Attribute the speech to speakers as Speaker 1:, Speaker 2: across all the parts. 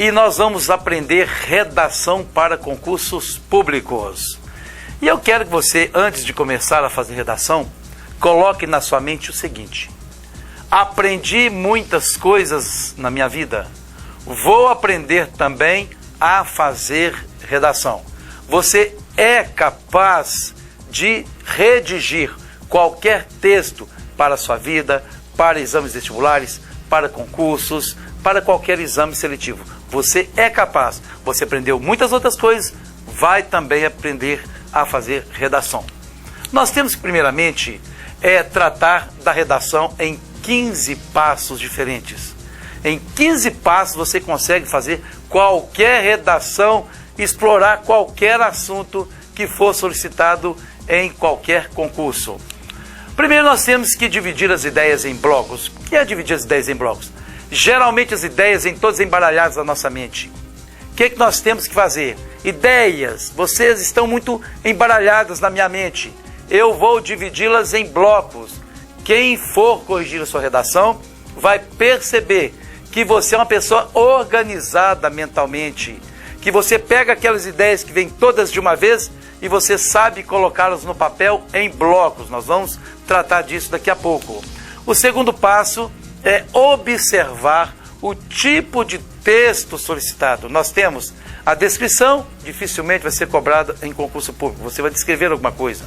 Speaker 1: e nós vamos aprender redação para concursos públicos. E eu quero que você, antes de começar a fazer redação, coloque na sua mente o seguinte: aprendi muitas coisas na minha vida, vou aprender também a fazer redação. Você é capaz de redigir qualquer texto para a sua vida, para exames vestibulares, para concursos, para qualquer exame seletivo. Você é capaz. Você aprendeu muitas outras coisas, vai também aprender a fazer redação. Nós temos que, primeiramente, tratar da redação em 15 passos diferentes. Em 15 passos você consegue fazer qualquer redação, explorar qualquer assunto que for solicitado em qualquer concurso. Primeiro nós temos que dividir as ideias em blocos. O que é dividir as ideias em blocos? Geralmente as ideias vêm todas embaralhadas na nossa mente. O que nós temos que fazer? Ideias, vocês estão muito embaralhadas na minha mente. Eu vou dividi-las em blocos. Quem for corrigir a sua redação vai perceber que você é uma pessoa organizada mentalmente, que você pega aquelas ideias que vêm todas de uma vez e você sabe colocá-las no papel em blocos. Nós vamos tratar disso daqui a pouco. O segundo passo é observar o tipo de texto solicitado. Nós temos a descrição, dificilmente vai ser cobrada em concurso público, você vai descrever alguma coisa.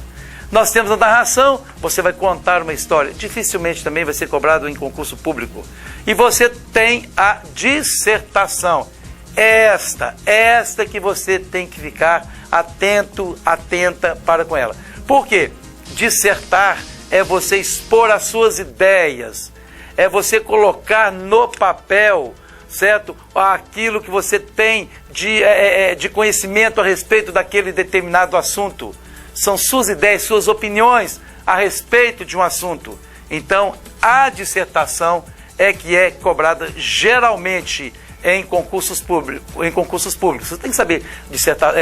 Speaker 1: Nós temos a narração, você vai contar uma história, dificilmente também vai ser cobrado em concurso público. E você tem a dissertação, esta que você tem que ficar atento, atenta para com ela. Por quê? Dissertar é você expor as suas ideias, é você colocar no papel, certo? Aquilo que você tem de conhecimento a respeito daquele determinado assunto. São suas ideias, suas opiniões a respeito de um assunto. Então, a dissertação é que é cobrada geralmente em concursos públicos. Você tem que saber dissertar,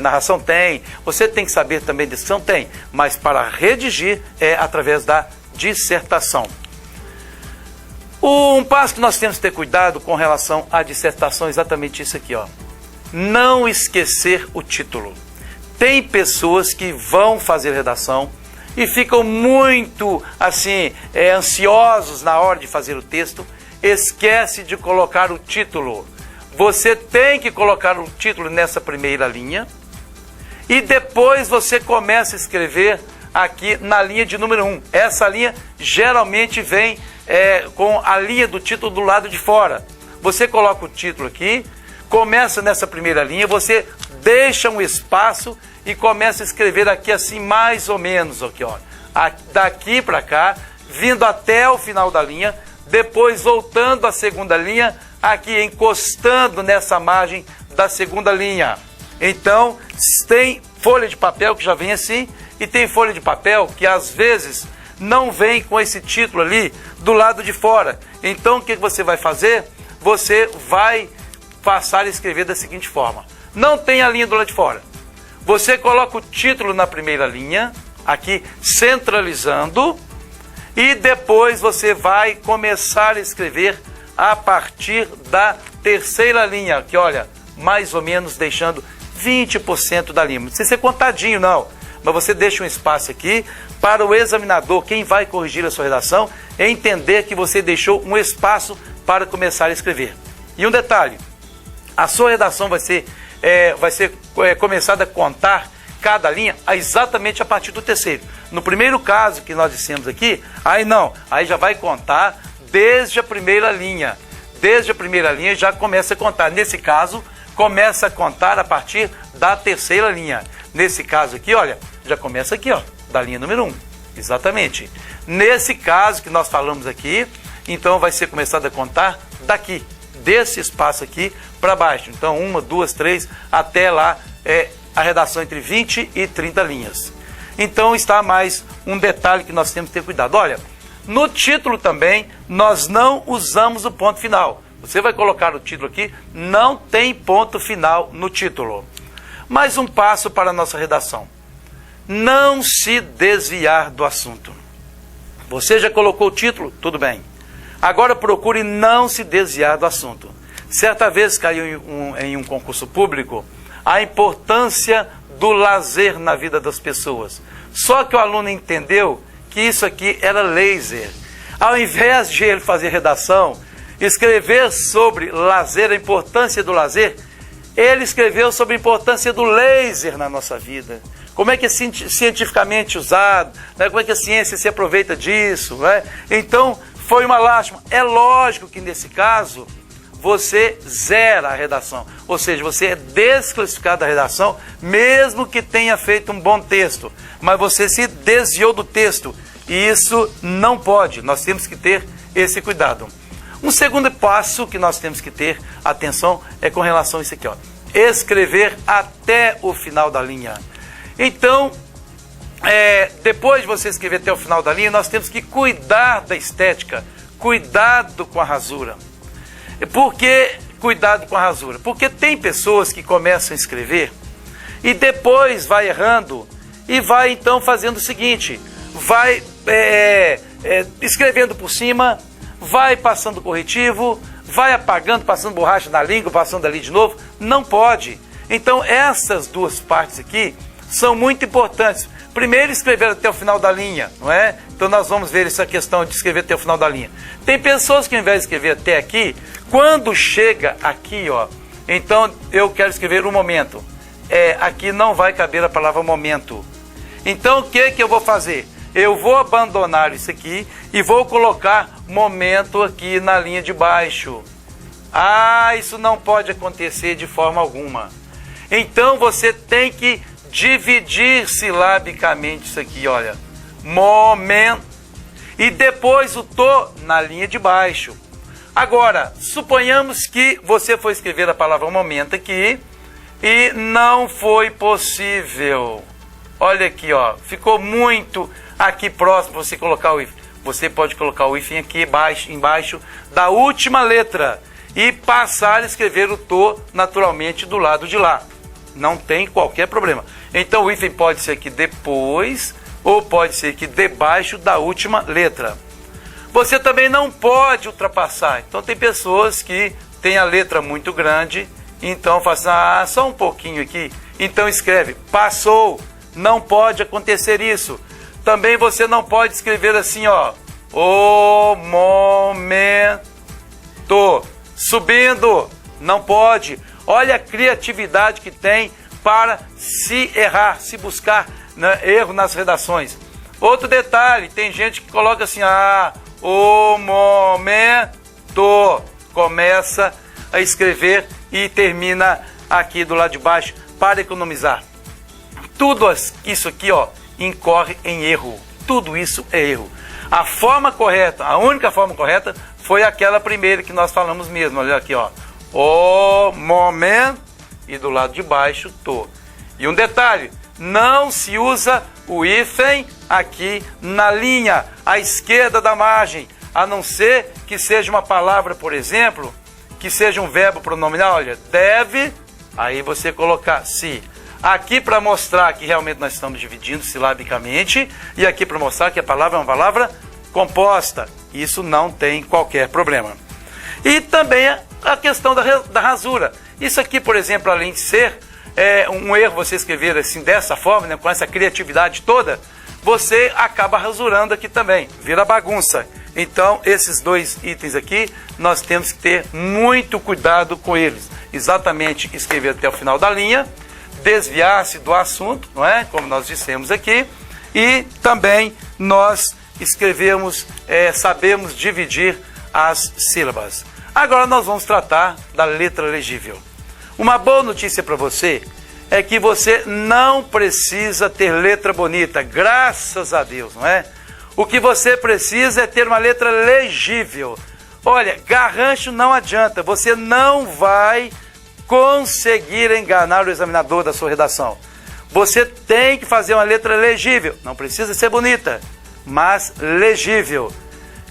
Speaker 1: narração tem, você tem que saber também descrição tem, mas para redigir é através da dissertação. Um passo que nós temos que ter cuidado com relação à dissertação é exatamente isso aqui, ó. Não esquecer o título. Tem pessoas que vão fazer redação e ficam muito assim ansiosos na hora de fazer o texto, esquece de colocar o título. Você tem que colocar o título nessa primeira linha e depois você começa a escrever aqui na linha de número 1. Essa linha geralmente vem com a linha do título do lado de fora. Você coloca o título aqui, começa nessa primeira linha, você deixa um espaço e começa a escrever aqui assim mais ou menos, aqui, ó, daqui para cá, vindo até o final da linha, depois voltando à segunda linha, aqui encostando nessa margem da segunda linha. Então, tem folha de papel que já vem assim, e tem folha de papel que às vezes não vem com esse título ali do lado de fora. Então, o que você vai fazer? Você vai passar a escrever da seguinte forma. Não tem a linha do lado de fora. Você coloca o título na primeira linha, aqui centralizando, e depois você vai começar a escrever a partir da terceira linha, que olha, mais ou menos deixando 20% da linha. Não precisa ser contadinho, não. Mas você deixa um espaço aqui para o examinador, quem vai corrigir a sua redação, entender que você deixou um espaço para começar a escrever. E um detalhe, a sua redação vai ser começada a contar cada linha exatamente a partir do terceiro. No primeiro caso que nós dissemos aqui, aí já vai contar desde a primeira linha. Desde a primeira linha já começa a contar. Nesse caso, começa a contar a partir da terceira linha. Nesse caso aqui, olha, já começa aqui, ó, da linha número 1. Exatamente. Nesse caso que nós falamos aqui, então vai ser começado a contar daqui, desse espaço aqui para baixo. Então, 1, 2, 3, até lá a redação entre 20 e 30 linhas. Então, está mais um detalhe que nós temos que ter cuidado. Olha, no título também, nós não usamos o ponto final. Você vai colocar o título aqui, não tem ponto final no título. Mais um passo para a nossa redação. Não se desviar do assunto. Você já colocou o título? Tudo bem. Agora procure não se desviar do assunto. Certa vez caiu em um concurso público a importância do lazer na vida das pessoas. Só que o aluno entendeu que isso aqui era laser. Ao invés de ele fazer redação, escrever sobre lazer, a importância do lazer, ele escreveu sobre a importância do laser na nossa vida. Como é que é cientificamente usado, né? Como é que a ciência se aproveita disso, né? Então, foi uma lástima. É lógico que nesse caso, você zera a redação. Ou seja, você é desclassificado da redação, mesmo que tenha feito um bom texto. Mas você se desviou do texto. E isso não pode. Nós temos que ter esse cuidado. Um segundo passo que nós temos que ter atenção é com relação a isso aqui, ó. Escrever até o final da linha. Então, depois de você escrever até o final da linha, nós temos que cuidar da estética. Cuidado com a rasura. Por que cuidado com a rasura? Porque tem pessoas que começam a escrever e depois vai errando e vai então fazendo o seguinte, vai escrevendo por cima, vai passando corretivo, vai apagando, passando borracha na língua, passando ali de novo. Não pode. Então essas duas partes aqui são muito importantes. Primeiro, escrever até o final da linha, não é? Então nós vamos ver essa questão de escrever até o final da linha. Tem pessoas que ao invés de escrever até aqui, quando chega aqui, ó, então eu quero escrever um momento. Aqui não vai caber a palavra momento. Então o que eu vou fazer? Eu vou abandonar isso aqui e vou colocar momento aqui na linha de baixo. Isso não pode acontecer de forma alguma. Então você tem que dividir silabicamente isso aqui, olha. Momento. E depois o tô na linha de baixo. Agora, suponhamos que você foi escrever a palavra momento aqui e não foi possível. Olha aqui, ó. Ficou muito aqui próximo você colocar o hífen. Você pode colocar o hífen aqui embaixo da última letra e passar a escrever o tô naturalmente do lado de lá. Não tem qualquer problema. Então o hífen pode ser aqui depois ou pode ser aqui debaixo da última letra. Você também não pode ultrapassar. Então tem pessoas que têm a letra muito grande, então faz só um pouquinho aqui. Então escreve, passou. Não pode acontecer isso. Também você não pode escrever assim, ó. O momento. Subindo. Não pode. Olha a criatividade que tem para se errar, se buscar, né, erro nas redações. Outro detalhe, tem gente que coloca assim, o momento, começa a escrever e termina aqui do lado de baixo para economizar. Tudo isso aqui, ó, incorre em erro. Tudo isso é erro. A forma correta, a única forma correta foi aquela primeira que nós falamos mesmo. Olha aqui, ó. O momento e do lado de baixo, tô. E um detalhe, não se usa o hífen aqui na linha à esquerda da margem, a não ser que seja uma palavra, por exemplo, que seja um verbo pronominal, olha, deve, aí você colocar se. Aqui para mostrar que realmente nós estamos dividindo silabicamente e aqui para mostrar que a palavra é uma palavra composta. Isso não tem qualquer problema. E também a questão da rasura. Isso aqui, por exemplo, além de ser um erro você escrever assim dessa forma, né, com essa criatividade toda, você acaba rasurando aqui também, vira bagunça. Então, esses dois itens aqui, nós temos que ter muito cuidado com eles. Exatamente escrever até o final da linha, desviar-se do assunto, não é? Como nós dissemos aqui, e também nós sabemos dividir as sílabas. Agora nós vamos tratar da letra legível. Uma boa notícia para você é que você não precisa ter letra bonita, graças a Deus, não é? O que você precisa é ter uma letra legível. Olha, garrancho não adianta, você não vai conseguir enganar o examinador da sua redação. Você tem que fazer uma letra legível, não precisa ser bonita, mas legível,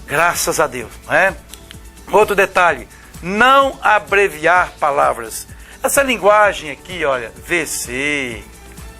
Speaker 1: graças a Deus, não é? Outro detalhe, não abreviar palavras. Essa linguagem aqui, olha, VC,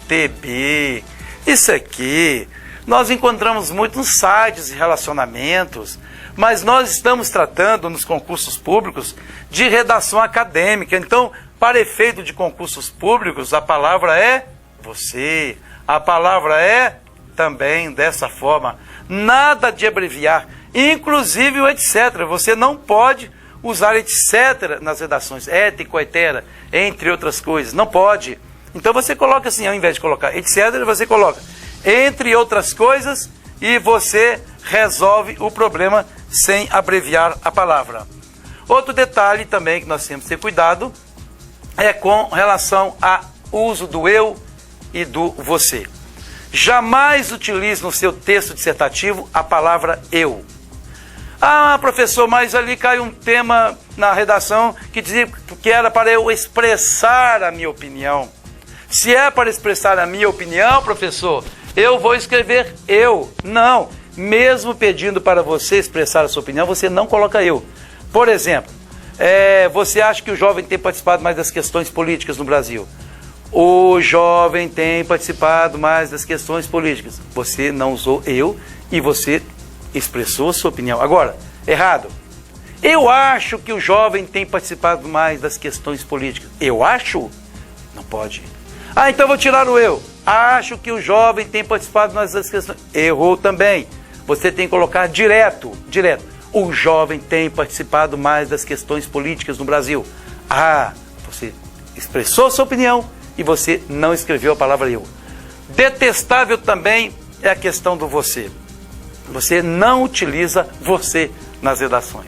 Speaker 1: TB, isso aqui, nós encontramos muito nos sites de relacionamentos, mas nós estamos tratando nos concursos públicos de redação acadêmica. Então, para efeito de concursos públicos, a palavra é você, a palavra é também dessa forma. Nada de abreviar, inclusive o etc. Você não pode usar etc. nas redações, ético, etera, entre outras coisas. Não pode. Então você coloca assim, ao invés de colocar etc., você coloca entre outras coisas e você resolve o problema sem abreviar a palavra. Outro detalhe também que nós temos que ter cuidado é com relação ao uso do eu e do você. Jamais utilize no seu texto dissertativo a palavra eu. Ah, professor, mas ali caiu um tema na redação que dizia que era para eu expressar a minha opinião. Se é para expressar a minha opinião, professor, eu vou escrever eu. Não, mesmo pedindo para você expressar a sua opinião, você não coloca eu. Por exemplo, você acha que o jovem tem participado mais das questões políticas no Brasil? O jovem tem participado mais das questões políticas. Você não usou eu e você expressou a sua opinião. Agora, errado. Eu acho que o jovem tem participado mais das questões políticas. Eu acho? Não pode. Ah, então eu vou tirar o eu. Acho que o jovem tem participado mais das questões. Errou também. Você tem que colocar direto. O jovem tem participado mais das questões políticas no Brasil. Ah, você expressou sua opinião e você não escreveu a palavra eu. Detestável também é a questão do você. Você não utiliza você nas redações.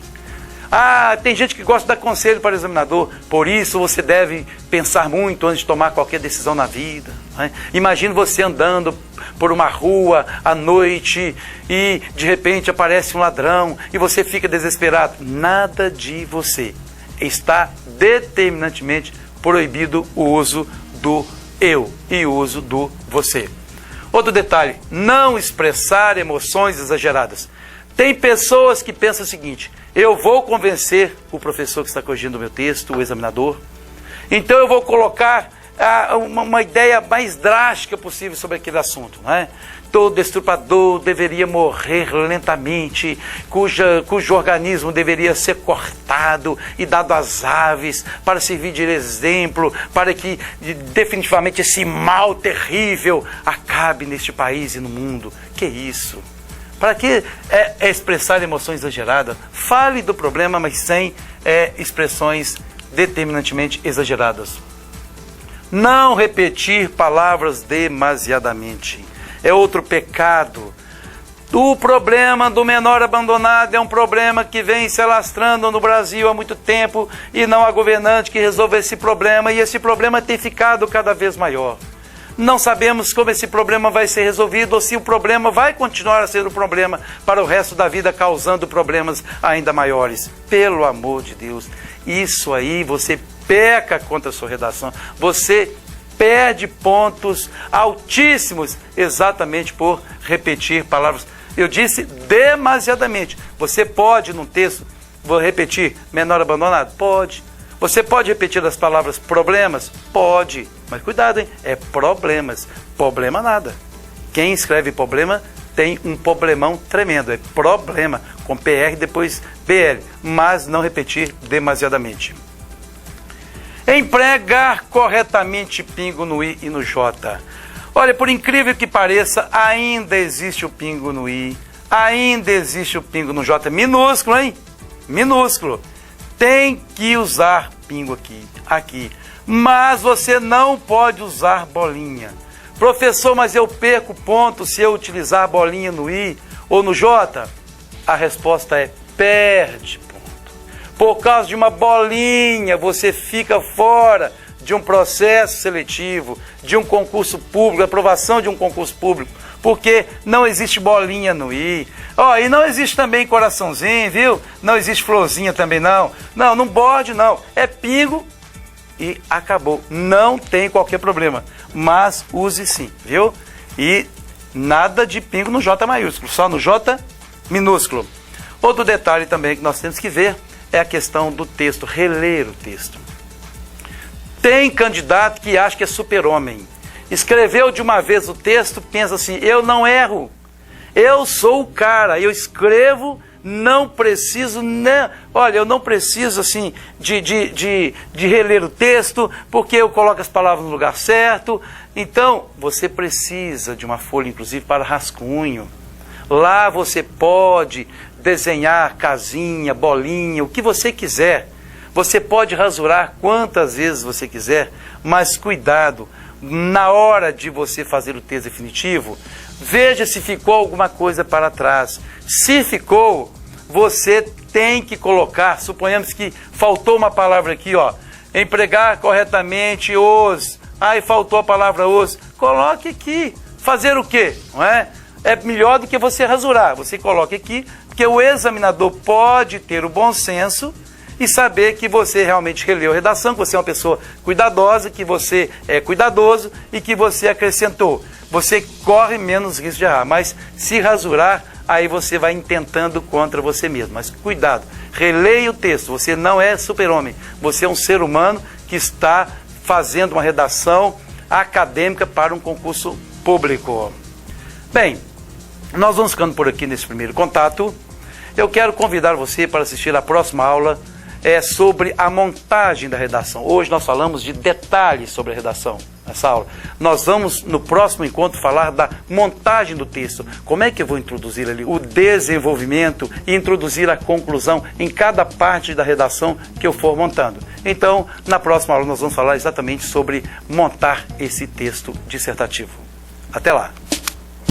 Speaker 1: Ah, tem gente que gosta de dar conselho para o examinador, por isso você deve pensar muito antes de tomar qualquer decisão na vida. Né? Imagine você andando por uma rua à noite e de repente aparece um ladrão e você fica desesperado. Nada de você. Está determinantemente proibido o uso do eu e o uso do você. Outro detalhe, não expressar emoções exageradas. Tem pessoas que pensam o seguinte: eu vou convencer o professor que está corrigindo o meu texto, o examinador, então eu vou colocar uma ideia mais drástica possível sobre aquele assunto, né? Todo estuprador deveria morrer lentamente, cujo organismo deveria ser cortado e dado às aves para servir de exemplo, para que definitivamente esse mal terrível acabe neste país e no mundo. Que isso? Para que expressar emoções exageradas? Fale do problema, mas sem expressões determinantemente exageradas. Não repetir palavras demasiadamente. É outro pecado. O problema do menor abandonado é um problema que vem se alastrando no Brasil há muito tempo e não há governante que resolva esse problema, e esse problema tem ficado cada vez maior. Não sabemos como esse problema vai ser resolvido ou se o problema vai continuar a ser um problema para o resto da vida, causando problemas ainda maiores. Pelo amor de Deus, isso aí você peca contra a sua redação, você perde pontos altíssimos exatamente por repetir palavras. Eu disse demasiadamente. Você pode, num texto, vou repetir menor abandonado? Pode. Você pode repetir as palavras problemas? Pode. Mas cuidado, hein? É problemas. Problema nada. Quem escreve problema tem um problemão tremendo. É problema, com PR depois BL. Mas não repetir demasiadamente. Empregar corretamente pingo no I e no J. Olha, por incrível que pareça, ainda existe o pingo no I, ainda existe o pingo no J. Minúsculo, hein? Minúsculo. Tem que usar pingo aqui. Mas você não pode usar bolinha. Professor, mas eu perco ponto se eu utilizar bolinha no I ou no J? A resposta é perde ponto. Por causa de uma bolinha, você fica fora de um processo seletivo, de um concurso público, aprovação de um concurso público, porque não existe bolinha no I. E não existe também coraçãozinho, viu? Não existe florzinha também não. Não pode não. É pingo e acabou. Não tem qualquer problema. Mas use sim, viu? E nada de pingo no J maiúsculo, só no J minúsculo. Outro detalhe também que nós temos que ver é a questão do texto, reler o texto. Tem candidato que acha que é super-homem. Escreveu de uma vez o texto, pensa assim, eu não erro. Eu sou o cara, eu escrevo, não preciso, olha, eu não preciso assim de reler o texto, porque eu coloco as palavras no lugar certo. Então, você precisa de uma folha, inclusive, para rascunho. Lá você pode desenhar casinha, bolinha, o que você quiser. Você pode rasurar quantas vezes você quiser, mas cuidado, na hora de você fazer o texto definitivo, veja se ficou alguma coisa para trás. Se ficou, você tem que colocar, suponhamos que faltou uma palavra aqui, ó, empregar corretamente os, aí faltou a palavra os, coloque aqui. Fazer o quê? Não é? É melhor do que você rasurar. Você coloca aqui, porque o examinador pode ter o bom senso e saber que você realmente releu a redação, que você é uma pessoa cuidadosa, que você é cuidadoso e que você acrescentou. Você corre menos risco de errar, mas se rasurar, aí você vai intentando contra você mesmo. Mas cuidado, releia o texto, você não é super-homem, você é um ser humano que está fazendo uma redação acadêmica para um concurso público. Bem, nós vamos ficando por aqui nesse primeiro contato. Eu quero convidar você para assistir a próxima aula sobre a montagem da redação. Hoje nós falamos de detalhes sobre a redação, nessa aula. Nós vamos, no próximo encontro, falar da montagem do texto. Como é que eu vou introduzir ali o desenvolvimento e introduzir a conclusão em cada parte da redação que eu for montando. Então, na próxima aula nós vamos falar exatamente sobre montar esse texto dissertativo. Até lá!